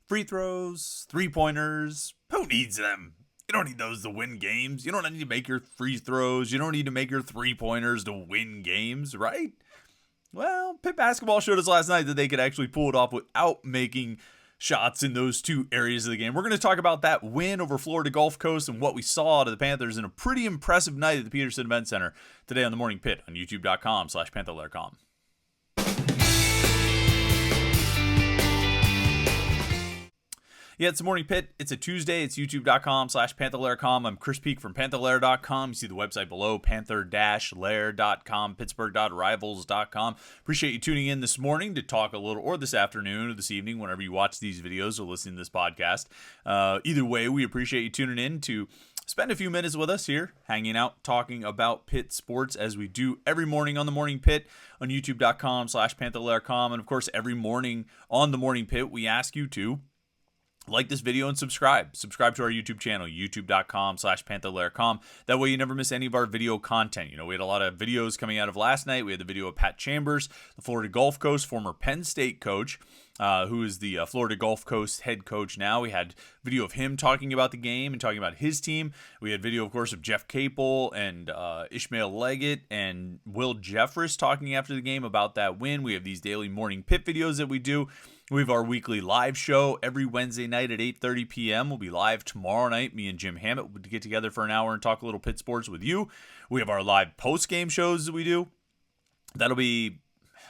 Free throws, three-pointers, who needs them? You don't need those to win games. You don't need to make your free throws. You don't need to make your three-pointers to win games, right? Well, Pitt basketball showed us last night that they could actually pull it off without making shots in those two areas of the game. We're going to talk about that win over Florida Gulf Coast and what we saw out of the Panthers in a pretty impressive night at the Peterson Event Center today on the Morning Pitt on youtube.com/Panther-Lair.com. Yeah, it's the Morning Pitt. It's a Tuesday. It's youtube.com/Panther-Lair.com. I'm Chris Peak from Panther-Lair.com. You see the website below, Panther-Lair.com, Pittsburgh.rivals.com. Appreciate you tuning in this morning to talk a little, or this afternoon or this evening, whenever you watch these videos or listen to this podcast. Either way, we appreciate you tuning in to spend a few minutes with us here, hanging out, talking about Pitt sports as we do every morning on the Morning Pitt on youtube.com/Panther-Lair.com. And of course, every morning on the Morning Pitt, we ask you to like this video and subscribe. Subscribe to our YouTube channel, youtube.com/Panther-Lair.com. That way you never miss any of our video content. You know, we had a lot of videos coming out of last night. We had the video of Pat Chambers, the Florida Gulf Coast, former Penn State coach, who is the Florida Gulf Coast head coach now. We had video of him talking about the game and talking about his team. We had video, of course, of Jeff Capel and Ishmael Leggett and Will Jeffress talking after the game about that win. We have these daily Morning Pitt videos that we do. We have our weekly live show every Wednesday night at 8:30 p.m. We'll be live tomorrow night. Me and Jim Hammett will get together for an hour and talk a little Pitt sports with you. We have our live post-game shows that we do. That'll be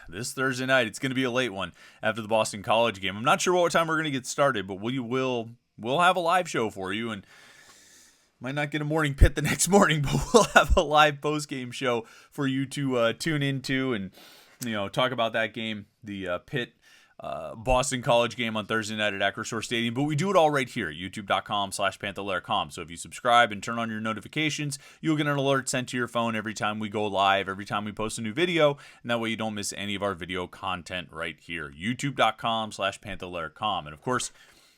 this Thursday night. It's going to be a late one after the Boston College game. I'm not sure what time we're going to get started, but we'll have a live show for you, and might not get a Morning Pitt the next morning, but we'll have a live post-game show for you to tune into and talk about that game, the Pitt Boston College game on Thursday night at Acrisure Stadium. But we do it all right here, youtube.com/Panther-Lair.com. So if you subscribe and turn on your notifications, you'll get an alert sent to your phone every time we go live, every time we post a new video, and that way you don't miss any of our video content right here, youtube.com/Panther-Lair.com. And of course,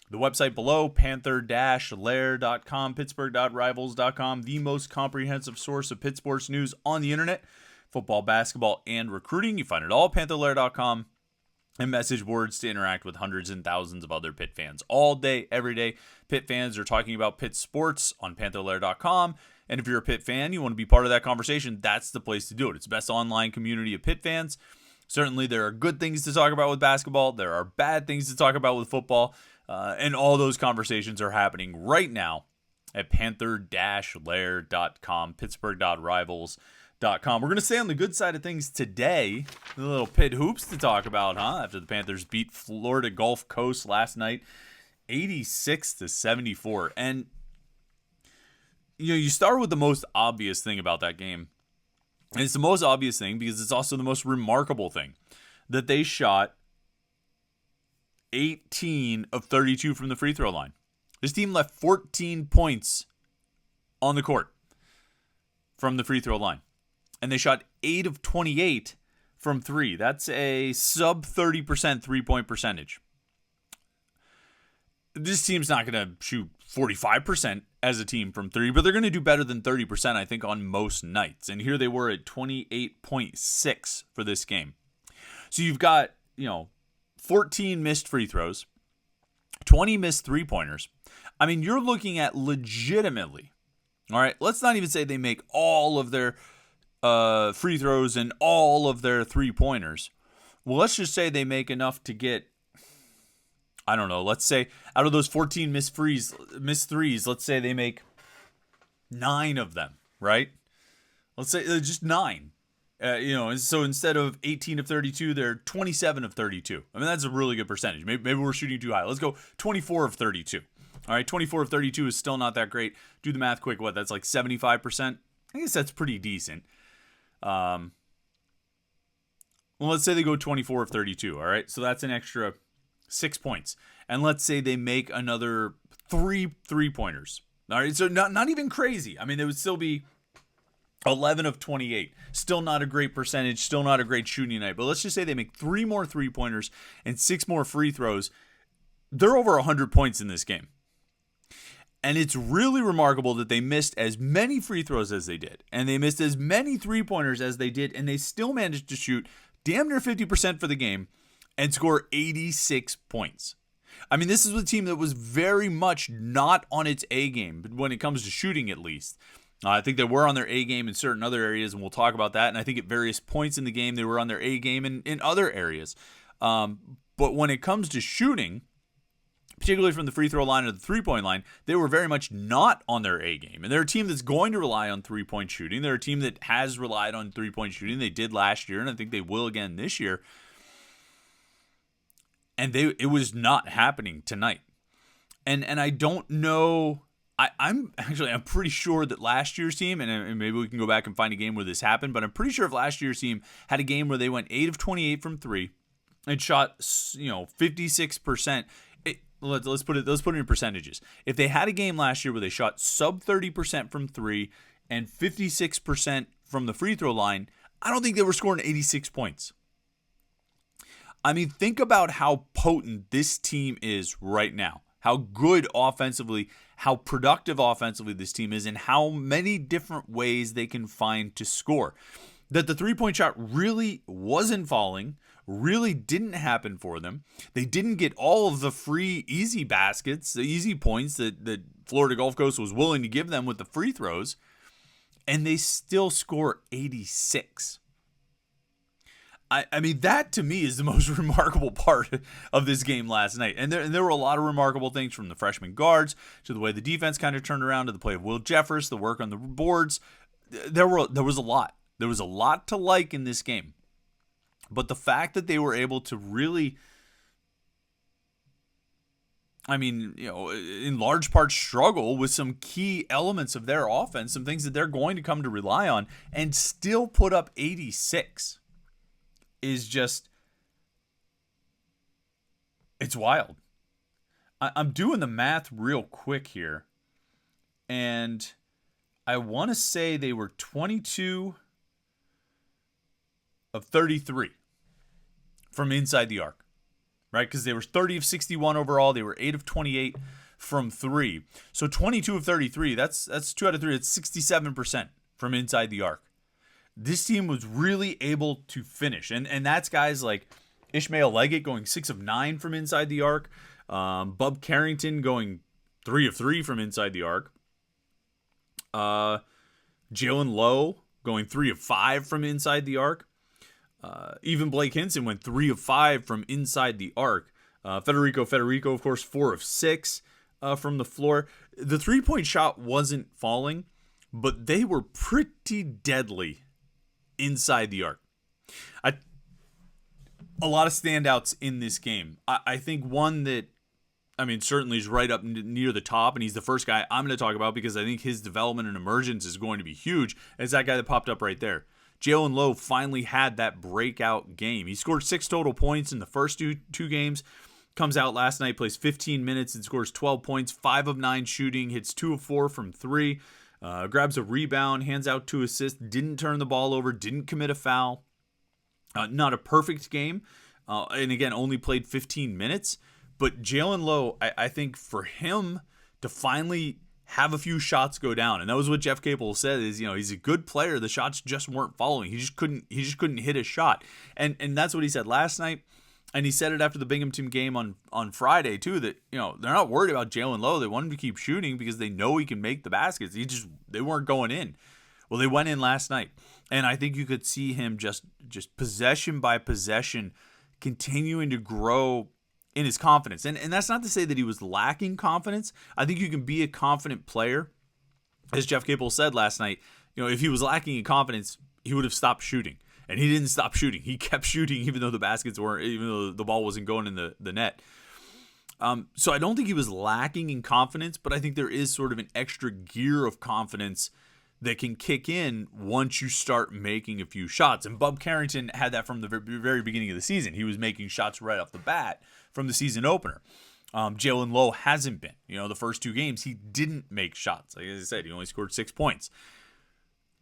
the website below, Panther-Lair.com, Pittsburgh.rivals.com, the most comprehensive source of Pitt sports news on the internet, football, basketball, and recruiting. You find it all at Panther-Lair.com. And message boards to interact with hundreds and thousands of other Pitt fans. All day, every day, Pitt fans are talking about Pitt sports on Panther-Lair.com. And if you're a Pitt fan, you want to be part of that conversation, that's the place to do it. It's the best online community of Pitt fans. Certainly, there are good things to talk about with basketball. There are bad things to talk about with football. And all those conversations are happening right now at Panther-Lair.com, Pittsburgh.rivals.com. We're going to stay on the good side of things today. A little Pitt hoops to talk about, after the Panthers beat Florida Gulf Coast last night, 86-74. And, you start with the most obvious thing about that game. And it's the most obvious thing because it's also the most remarkable thing. That they shot 18 of 32 from the free throw line. This team left 14 points on the court from the free throw line. And they shot 8 of 28 from three. That's a sub 30% three-point percentage. This team's not going to shoot 45% as a team from three, but they're going to do better than 30%, I think, on most nights. And here they were at 28.6 for this game. So you've got, 14 missed free throws, 20 missed three-pointers. I mean, you're looking at legitimately, all right, let's not even say they make all of their free throws and all of their three-pointers. Well, let's just say they make enough to get, I don't know, let's say out of those 14 missed threes, let's say they make 9 of them, right? Let's say just 9. So instead of 18 of 32, they're 27 of 32. I mean, that's a really good percentage. Maybe we're shooting too high. Let's go 24 of 32. All right, 24 of 32 is still not that great. Do the math quick. What? That's like 75%? I guess that's pretty decent. Well, let's say they go 24 of 32, all right? So that's an extra 6 points. And let's say they make another 3 three-pointers. All right, so not even crazy. I mean, it would still be 11 of 28. Still not a great percentage, still not a great shooting night. But let's just say they make 3 more three-pointers and 6 more free throws. They're over 100 points in this game. And it's really remarkable that they missed as many free throws as they did. And they missed as many three-pointers as they did. And they still managed to shoot damn near 50% for the game and score 86 points. I mean, this is a team that was very much not on its A game, but when it comes to shooting at least. I think they were on their A game in certain other areas, and we'll talk about that. And I think at various points in the game, they were on their A game in other areas. But when it comes to shooting, particularly from the free throw line or the three-point line, they were very much not on their A game. And they're a team that's going to rely on three-point shooting. They're a team that has relied on three-point shooting. They did last year, and I think they will again this year. And it was not happening tonight. And I don't know. I'm pretty sure that last year's team, and maybe we can go back and find a game where this happened, but I'm pretty sure if last year's team had a game where they went 8 of 28 from three and shot 56%. Let's put it in percentages. If they had a game last year where they shot sub 30% from three and 56% from the free throw line, I don't think they were scoring 86 points. I mean, think about how potent this team is right now. How good offensively, how productive offensively this team is, and how many different ways they can find to score. That the three-point shot really wasn't falling, really didn't happen for them. They didn't get all of the free easy baskets, the easy points that Florida Gulf Coast was willing to give them with the free throws, and they still score 86. I mean, that to me is the most remarkable part of this game last night. And there were a lot of remarkable things, from the freshman guards to the way the defense kind of turned around, to the play of Will Jeffers, the work on the boards. There was a lot. There was a lot to like in this game. But the fact that they were able to really, in large part struggle with some key elements of their offense, some things that they're going to come to rely on, and still put up 86 is just, it's wild. I'm doing the math real quick here, and I want to say they were 22 of 33 from inside the arc, right? Because they were 30 of 61 overall. They were 8 of 28 from three. So 22 of 33, that's 2 out of 3. It's 67% from inside the arc. This team was really able to finish. And that's guys like Ishmael Leggett going 6 of 9 from inside the arc. Bub Carrington going 3 of 3 from inside the arc. Jalen Lowe going 3 of 5 from inside the arc. Even Blake Hinson went 3 of 5 from inside the arc. Federico, of course, 4 of 6 from the floor. The three-point shot wasn't falling, but they were pretty deadly inside the arc. A lot of standouts in this game. I think one that, certainly is right up near the top, and he's the first guy I'm going to talk about because I think his development and emergence is going to be huge, is that guy that popped up right there. Jalen Lowe finally had that breakout game. He scored 6 total points in the first two games. Comes out last night, plays 15 minutes and scores 12 points, 5 of 9 shooting, hits 2 of 4 from 3. Grabs a rebound, hands out 2 assists, didn't turn the ball over, didn't commit a foul. Not a perfect game, and again, only played 15 minutes. But Jalen Lowe, I think for him to finally have a few shots go down, and that was what Jeff Capel said, is he's a good player. The shots just weren't following. He just couldn't hit a shot, and that's what he said last night. And he said it after the Binghamton game on Friday, too, that, they're not worried about Jalen Lowe. They want him to keep shooting because they know he can make the baskets. They weren't going in. Well, they went in last night. And I think you could see him just possession by possession continuing to grow in his confidence. And that's not to say that he was lacking confidence. I think you can be a confident player. As Jeff Capel said last night, if he was lacking in confidence, he would have stopped shooting. And he didn't stop shooting. He kept shooting even though the ball wasn't going in the net. So I don't think he was lacking in confidence, but I think there is sort of an extra gear of confidence that can kick in once you start making a few shots. And Bub Carrington had that from the very beginning of the season. He was making shots right off the bat from the season opener. Jalen Lowe hasn't been. The first 2 games, he didn't make shots. Like I said, he only scored 6 points.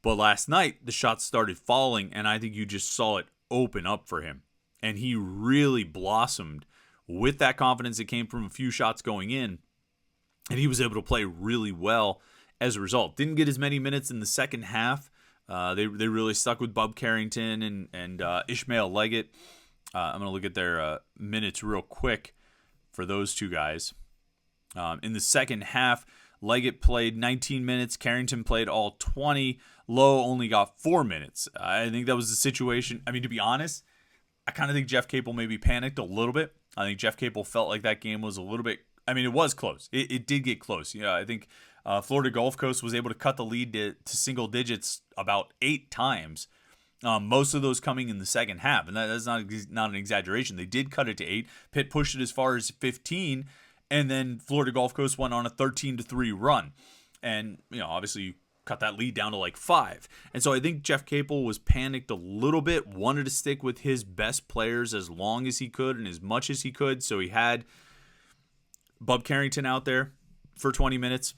But last night, the shots started falling, and I think you just saw it open up for him. And he really blossomed with that confidence that came from a few shots going in. And he was able to play really well as a result. Didn't get as many minutes in the second half. They really stuck with Bub Carrington and Ishmael Leggett. I'm going to look at their minutes real quick for those two guys. In the second half, Leggett played 19 minutes. Carrington played all 20. Lowe only got 4 minutes. I think that was the situation. I mean, to be honest, I kind of think Jeff Capel maybe panicked a little bit. I think Jeff Capel felt like that game was a little bit, I mean, it was close. It did get close. I think Florida Gulf Coast was able to cut the lead to single digits about 8 times. Most of those coming in the second half. And that's not an exaggeration. They did cut it to 8. Pitt pushed it as far as 15. And then Florida Gulf Coast went on a 13-3 run. And, obviously you cut that lead down to like 5. And so I think Jeff Capel was panicked a little bit, wanted to stick with his best players as long as he could and as much as he could. So he had Bub Carrington out there for 20 minutes.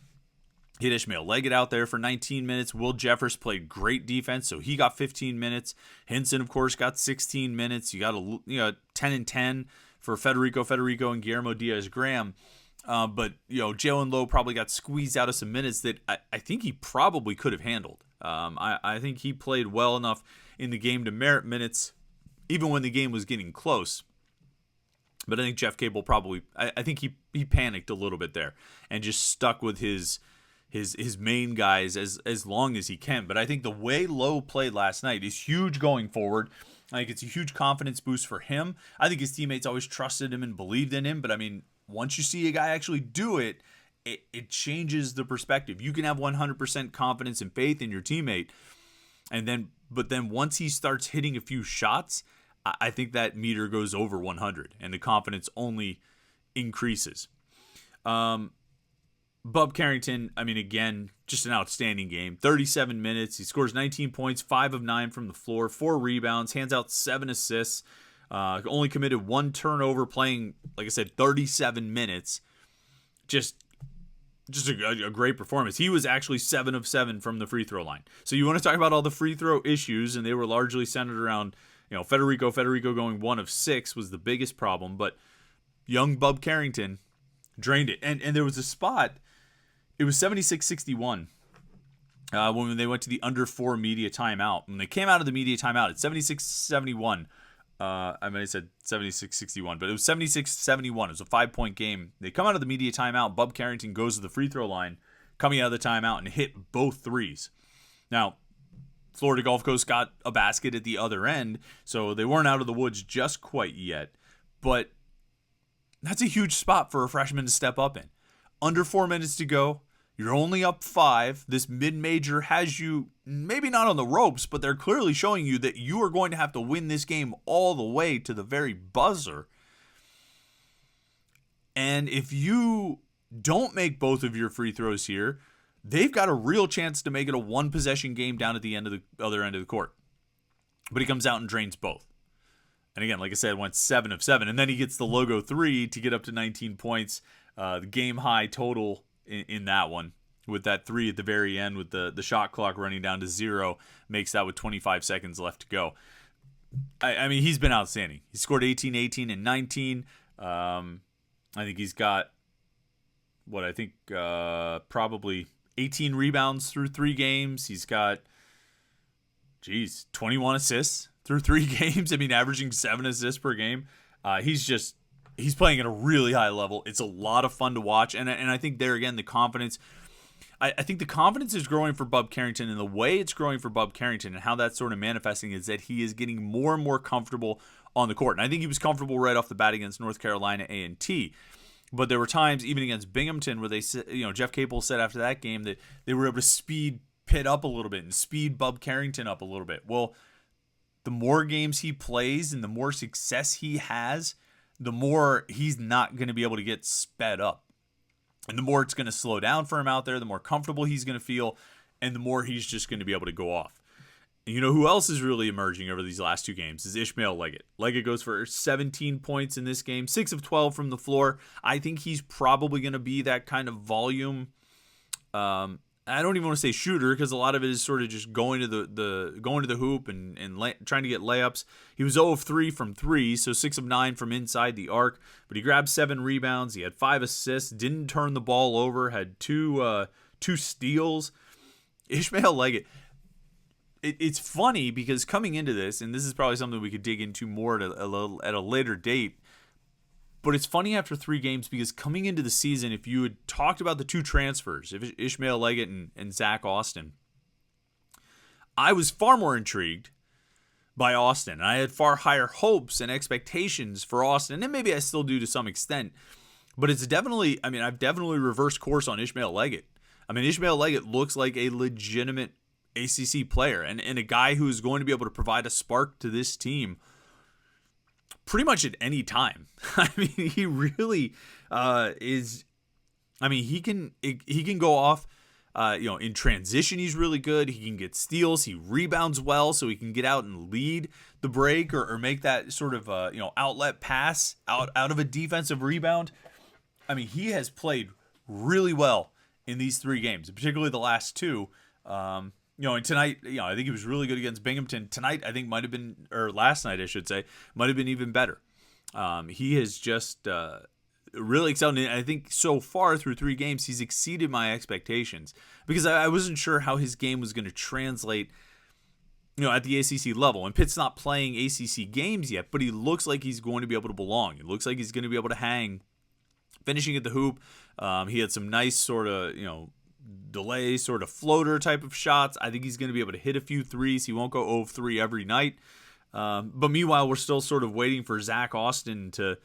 He had Ishmael Leggett out there for 19 minutes. Will Jeffers played great defense, so he got 15 minutes. Hinson, of course, got 16 minutes. You got 10 and 10 for Federico, and Guillermo Diaz-Graham. But Jalen Lowe probably got squeezed out of some minutes that I think he probably could have handled. I think he played well enough in the game to merit minutes, even when the game was getting close. But I think Jeff Capel probably, I think he panicked a little bit there and just stuck with his main guys as long as he can. But I think the way Lowe played last night is huge going forward. I think it's a huge confidence boost for him. I think his teammates always trusted him and believed in him. But I mean, once you see a guy actually do it, it changes the perspective. You can have 100% confidence and faith in your teammate. But then once he starts hitting a few shots, I think that meter goes over 100 and the confidence only increases. Bub Carrington, I mean, again, just an outstanding game. 37 minutes. He scores 19 points, 5 of 9 from the floor, 4 rebounds, hands out 7 assists. Only committed 1 turnover, playing, like I said, 37 minutes. Just a great performance. He was actually 7 of 7 from the free throw line. So you want to talk about all the free throw issues, and they were largely centered around, Federico going 1 of 6 was the biggest problem. But young Bub Carrington drained it. And there was a spot. It was 76-61 when they went to the under 4 media timeout. When they came out of the media timeout, it's 76-71. I said 76-61, but it was 76-71. It was a 5-point game. They come out of the media timeout. Bub Carrington goes to the free throw line, coming out of the timeout, and hit both threes. Now, Florida Gulf Coast got a basket at the other end, so they weren't out of the woods just quite yet. But that's a huge spot for a freshman to step up in. Under 4 minutes to go. You're only up 5. This mid-major has you maybe not on the ropes, but they're clearly showing you that you are going to have to win this game all the way to the very buzzer. And if you don't make both of your free throws here, they've got a real chance to make it a 1-possession game down at the end of the other end of the court. But he comes out and drains both. And again, like I said, went 7 of 7. And then he gets the logo 3 to get up to 19 points. The game high total in that one, with that 3 at the very end, with the shot clock running down to 0, makes that with 25 seconds left to go. I mean, he's been outstanding. He scored 18, 18, and 19. I think he's got, probably 18 rebounds through 3 games. He's got, 21 assists through 3 games. I mean, averaging 7 assists per game. He's playing at a really high level. It's a lot of fun to watch. And I think there again, the confidence, I think the confidence is growing for Bub Carrington, and the way it's growing for Bub Carrington and how that's sort of manifesting is that he is getting more and more comfortable on the court. And I think he was comfortable right off the bat against North Carolina A&T. But there were times, even against Binghamton, where Jeff Capel said after that game that they were able to speed Pitt up a little bit and speed Bub Carrington up a little bit. Well, the more games he plays and the more success he has, the more he's not going to be able to get sped up. And the more it's going to slow down for him out there, the more comfortable he's going to feel, and the more he's just going to be able to go off. And you know who else is really emerging over these last 2 games is Ishmael Leggett. Leggett goes for 17 points in this game, 6 of 12 from the floor. I think he's probably going to be that kind of volume. I don't even want to say shooter, because a lot of it is sort of just going to the hoop and trying to get layups. He was 0 of 3 from 3, so 6 of 9 from inside the arc. But he grabbed 7 rebounds. He had 5 assists. Didn't turn the ball over. Had 2 steals. Ishmael Leggett. It's funny because coming into this, and this is probably something we could dig into more at a later date, But it's funny after 3 games because coming into the season, if you had talked about the 2 transfers, if Ishmael Leggett and Zach Austin, I was far more intrigued by Austin. I had far higher hopes and expectations for Austin, and maybe I still do to some extent. But it's definitely, I've definitely reversed course on Ishmael Leggett. Ishmael Leggett looks like a legitimate ACC player and a guy who is going to be able to provide a spark to this team pretty much at any time. He really is. He can go off. In transition, he's really good. He can get steals. He rebounds well, so he can get out and lead the break or make that sort of outlet pass out of a defensive rebound. He has played really well in these 3 games, particularly the last 2. And tonight, I think he was really good against Binghamton. Tonight, I think might have been, or last night, I should say, might have been even better. He has just really excelled. And I think so far through 3 games, he's exceeded my expectations because I wasn't sure how his game was going to translate, at the ACC level. And Pitt's not playing ACC games yet, but he looks like he's going to be able to belong. It looks like he's going to be able to hang, finishing at the hoop. He had some nice sort of, delay sort of floater type of shots. I think he's going to be able to hit a few threes. He won't go 0 of 3 every night. But meanwhile, we're still sort of waiting for Zach Austin to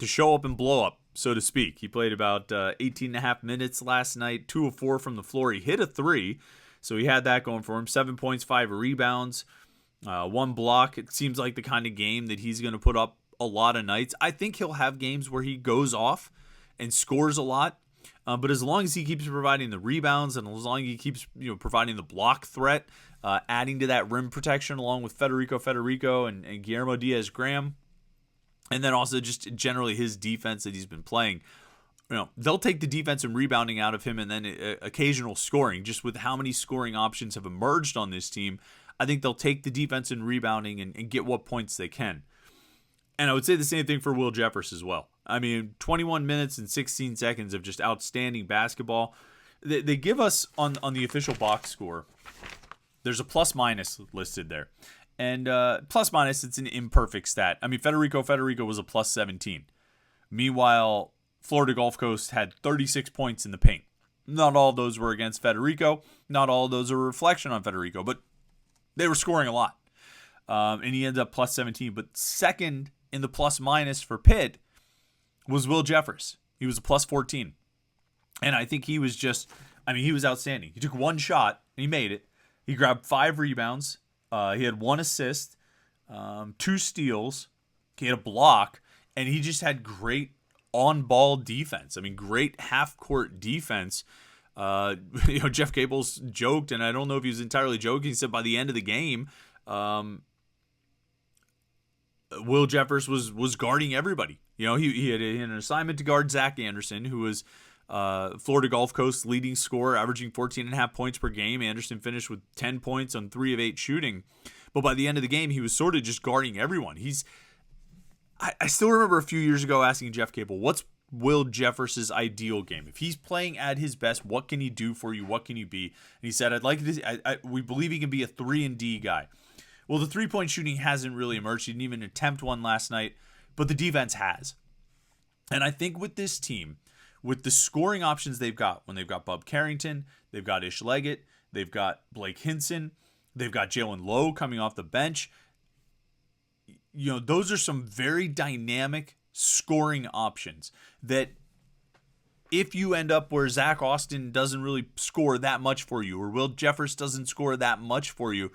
show up and blow up, so to speak. He played about 18 and a half minutes last night, 2 of 4 from the floor. He hit a 3, so he had that going for him. 7 points, 5 rebounds, 1 block. It seems like the kind of game that he's going to put up a lot of nights. I think he'll have games where he goes off and scores a lot. But as long as he keeps providing the rebounds and as long as he keeps providing the block threat, adding to that rim protection along with Federico and Guillermo Diaz-Graham, and then also just generally his defense that he's been playing, they'll take the defense and rebounding out of him and then occasional scoring. Just with how many scoring options have emerged on this team, I think they'll take the defense and rebounding and get what points they can. And I would say the same thing for Will Jeffers as well. 21 minutes and 16 seconds of just outstanding basketball. They give us on the official box score, there's a plus minus listed there. And plus minus, it's an imperfect stat. Federico was a plus 17. Meanwhile, Florida Gulf Coast had 36 points in the paint. Not all of those were against Federico. Not all of those are a reflection on Federico, but they were scoring a lot. And he ended up plus 17. But second in the plus minus for Pitt was Will Jeffers. He was a plus 14. And I think he was he was outstanding. He took 1 shot and he made it. He grabbed 5 rebounds. He had 1 assist, 2 steals. He had a block, and he just had great on-ball defense. Great half-court defense. Jeff Capels joked, and I don't know if he was entirely joking. He said by the end of the game, Will Jeffers was guarding everybody. He had an assignment to guard Zach Anderson, who was Florida Gulf Coast's leading scorer, averaging 14.5 points per game. Anderson finished with 10 points on 3 of 8 shooting. But by the end of the game, he was sort of just guarding everyone. I still remember a few years ago asking Jeff Capel, what's Will Jeffers' ideal game? If he's playing at his best, what can he do for you? What can he be? And he said, we believe he can be a 3-and-D guy. Well, the 3-point shooting hasn't really emerged. He didn't even attempt one last night, but the defense has. And I think with this team, with the scoring options they've got, when they've got Bub Carrington, they've got Ish Leggett, they've got Blake Hinson, they've got Jalen Lowe coming off the bench. Those are some very dynamic scoring options that if you end up where Zach Austin doesn't really score that much for you or Will Jeffers doesn't score that much for you,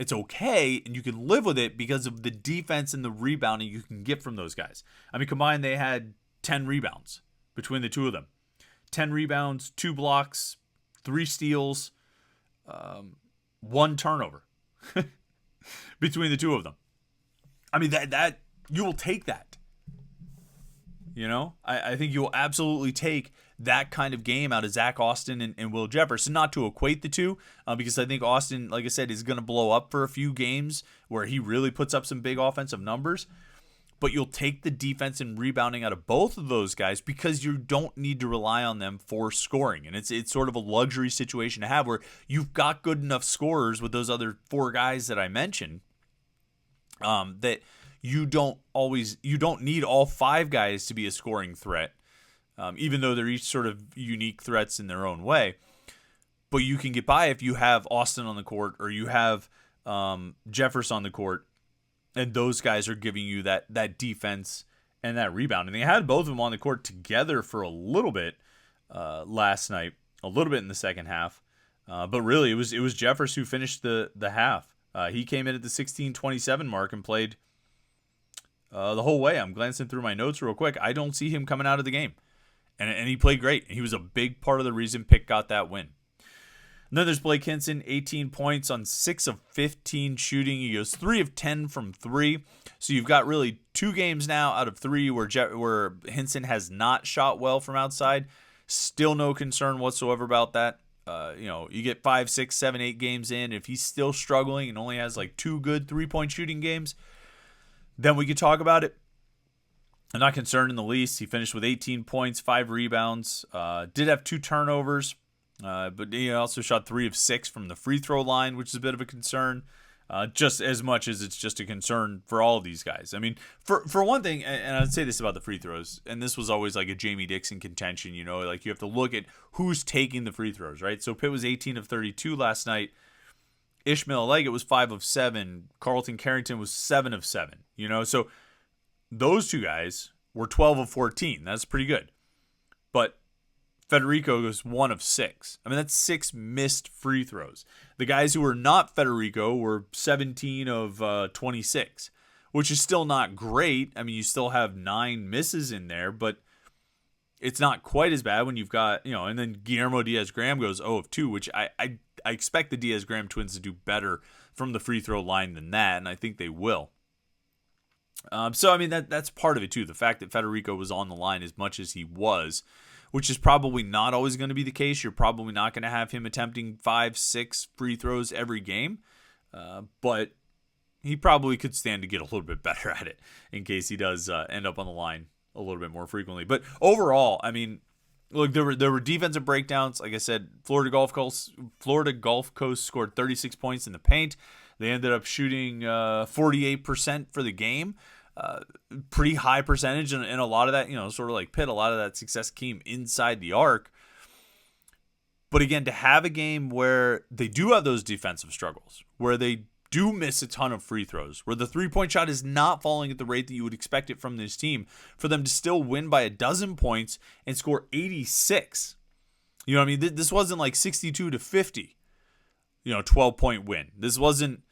it's okay, and you can live with it because of the defense and the rebounding you can get from those guys. Combined, they had 10 rebounds between the two of them. 10 rebounds, 2 blocks, 3 steals, 1 turnover between the two of them. That you will take that. I think you will absolutely take that kind of game out of Zach Austin and Will Jeffers. And not to equate the two, because I think Austin, like I said, is going to blow up for a few games where he really puts up some big offensive numbers. But you'll take the defense and rebounding out of both of those guys because you don't need to rely on them for scoring. And it's sort of a luxury situation to have where you've got good enough scorers with those other 4 guys that I mentioned that you don't need all 5 guys to be a scoring threat, even though they're each sort of unique threats in their own way. But you can get by if you have Austin on the court or you have Jeffers on the court, and those guys are giving you that defense and that rebound. And they had both of them on the court together for a little bit last night, a little bit in the second half. But really, it was Jeffers who finished the half. He came in at the 16:27 mark and played the whole way. I'm glancing through my notes real quick. I don't see him coming out of the game. And he played great. He was a big part of the reason Pitt got that win. And then there's Blake Hinson, 18 points on 6 of 15 shooting. He goes 3 of 10 from 3. So you've got really 2 games now out of 3 where Hinson has not shot well from outside. Still no concern whatsoever about that. You get 5, 6, 7, 8 games in. If he's still struggling and only has like 2 good 3-point shooting games, then we could talk about it. I'm not concerned in the least. He finished with 18 points, 5 rebounds. Did have 2 turnovers. But he also shot 3 of 6 from the free throw line, which is a bit of a concern, just as much as it's just a concern for all of these guys. I mean, for one thing, and I'd say this about the free throws, and this was always like a Jamie Dixon contention, like you have to look at who's taking the free throws, right? So Pitt was 18 of 32 last night. Ishmael Leggett was 5 of 7. Carlton Carrington was 7 of 7, So those 2 guys were 12 of 14. That's pretty good. But Federico was 1 of 6. I mean, that's 6 missed free throws. The guys who were not Federico were 17 of 26, which is still not great. I mean, you still have 9 misses in there, but it's not quite as bad when you've got, and then Guillermo Diaz-Graham goes 0 of 2, which I expect the Diaz-Graham twins to do better from the free throw line than that, and I think they will. So, I mean, that's part of it, too. The fact that Federico was on the line as much as he was, which is probably not always going to be the case. You're probably not going to have him attempting 5, 6 free throws every game. But he probably could stand to get a little bit better at it in case he does end up on the line a little bit more frequently. But overall, I mean, look, there were defensive breakdowns. Like I said, Florida Gulf Coast scored 36 points in the paint. They ended up shooting 48% for the game. Pretty high percentage, and a lot of that, sort of like Pitt, a lot of that success came inside the arc. But again, to have a game where they do have those defensive struggles, where they do miss a ton of free throws, where the 3-point shot is not falling at the rate that you would expect it from this team, for them to still win by 12 points and score 86. You know what I mean? This wasn't like 62 to 50, 12-point win. This wasn't,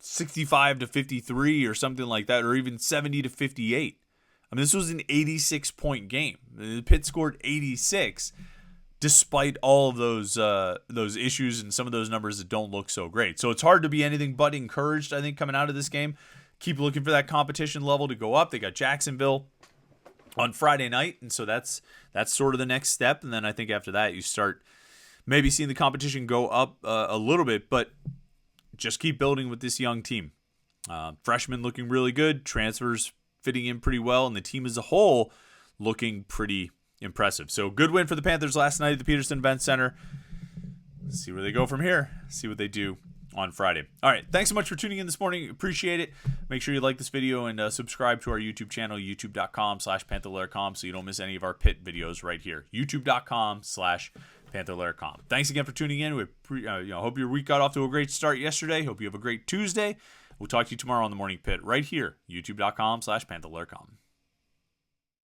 65 to 53 or something like that, or even 70 to 58. I mean, this was an 86-point game. Pitt scored 86, despite all of those issues and some of those numbers that don't look so great. So it's hard to be anything but encouraged, I think, coming out of this game. Keep looking for that competition level to go up. They got Jacksonville on Friday night, and so that's sort of the next step. And then I think after that, you start maybe seeing the competition go up a little bit, but just keep building with this young team. Freshmen looking really good, transfers fitting in pretty well, and the team as a whole looking pretty impressive. So good win for the Panthers last night at the Peterson Event Center. Let's see where they go from here. See what they do on Friday. All right, thanks so much for tuning in this morning. Appreciate it. Make sure you like this video and subscribe to our YouTube channel, youtube.com/Panther-Lair.com, so you don't miss any of our Pitt videos right here. youtube.com/Panther-Lair.com. Thanks again for tuning in. We hope your week got off to a great start yesterday. Hope you have a great Tuesday. We'll talk to you tomorrow on the Morning Pit right here, youtube.com/Panther-Lair.com.